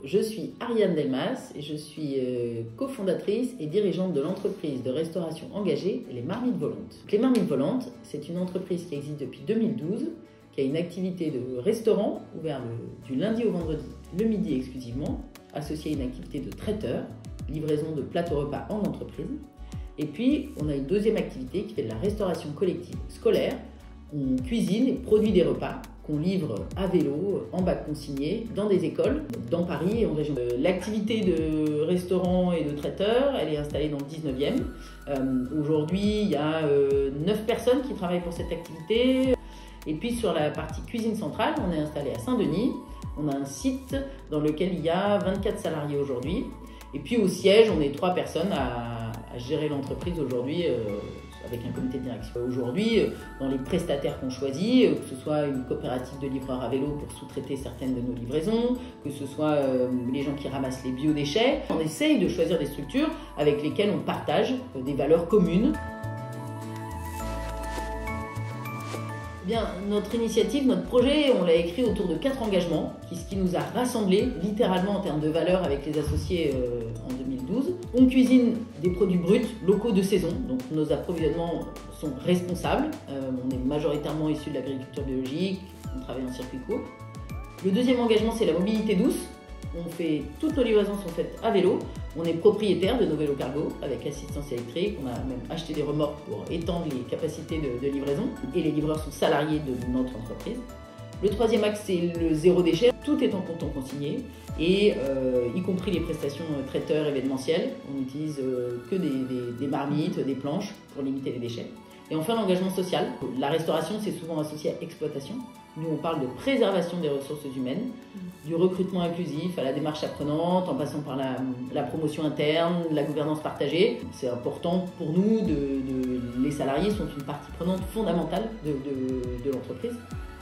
Je suis Ariane Delmas et je suis cofondatrice et dirigeante de l'entreprise de restauration engagée Les Marmites Volantes. Les Marmites Volantes, c'est une entreprise qui existe depuis 2012, qui a une activité de restaurant ouvert du lundi au vendredi, le midi exclusivement, associée à une activité de traiteur, livraison de plateaux repas en entreprise. Et puis, on a une deuxième activité qui fait de la restauration collective scolaire. On cuisine et produit des repas qu'on livre à vélo, en bac consigné, dans des écoles, dans Paris et en région. L'activité de restaurant et de traiteur, elle est installée dans le 19e. Aujourd'hui, il y a 9 personnes qui travaillent pour cette activité. Et puis sur la partie cuisine centrale, on est installé à Saint-Denis. On a un site dans lequel il y a 24 salariés aujourd'hui. Et puis au siège, on est 3 personnes à gérer l'entreprise aujourd'hui avec un comité de direction. Aujourd'hui, dans les prestataires qu'on choisit, que ce soit une coopérative de livreurs à vélo pour sous-traiter certaines de nos livraisons, que ce soit les gens qui ramassent les biodéchets, on essaye de choisir des structures avec lesquelles on partage des valeurs communes. Bien, notre initiative, notre projet, on l'a écrit autour de 4 engagements, ce qui nous a rassemblés littéralement en termes de valeurs avec les associés en 2012. On cuisine des produits bruts, locaux de saison, donc nos approvisionnements sont responsables. On est majoritairement issus de l'agriculture biologique, on travaille en circuit court. Le deuxième engagement, c'est la mobilité douce. Toutes nos livraisons sont faites à vélo. On est propriétaire de nos vélos cargo avec assistance électrique. On a même acheté des remorques pour étendre les capacités de livraison. Et les livreurs sont salariés de notre entreprise. Le troisième axe, c'est le zéro déchet. Tout est en comptant consigné, et y compris les prestations traiteurs événementiels. On n'utilise que des marmites, des planches pour limiter les déchets. Et enfin, l'engagement social. La restauration, c'est souvent associé à exploitation. Nous, on parle de préservation des ressources humaines, du recrutement inclusif à la démarche apprenante, en passant par la promotion interne, la gouvernance partagée. C'est important pour nous, les salariés sont une partie prenante fondamentale de l'entreprise.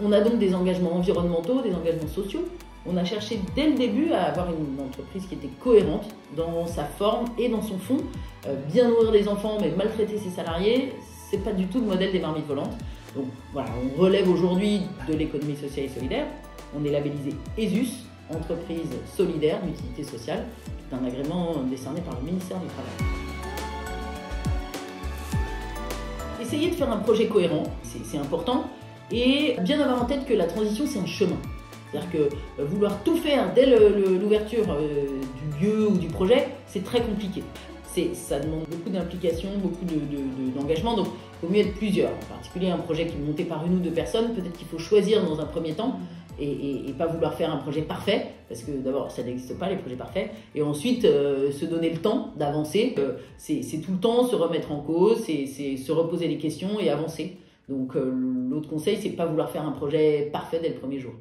On a donc des engagements environnementaux, des engagements sociaux. On a cherché dès le début à avoir une entreprise qui était cohérente dans sa forme et dans son fond. Bien nourrir les enfants, mais maltraiter ses salariés, c'est pas du tout le modèle des Marmites Volantes. Donc voilà, on relève aujourd'hui de l'économie sociale et solidaire. On est labellisé ESUS, entreprise solidaire d'utilité sociale, qui est un agrément décerné par le ministère du Travail. Essayez de faire un projet cohérent, c'est important, et bien avoir en tête que la transition, c'est un chemin. C'est-à-dire que vouloir tout faire dès l'ouverture du lieu ou du projet, c'est très compliqué. Ça demande beaucoup d'implication, beaucoup d'engagement, donc il vaut mieux être plusieurs. En particulier un projet qui est monté par 1 ou 2 personnes, peut-être qu'il faut choisir dans un premier temps et pas vouloir faire un projet parfait, parce que d'abord ça n'existe pas les projets parfaits, et ensuite se donner le temps d'avancer. C'est tout le temps se remettre en cause, c'est se reposer les questions et avancer. Donc l'autre conseil, c'est de ne pas vouloir faire un projet parfait dès le premier jour.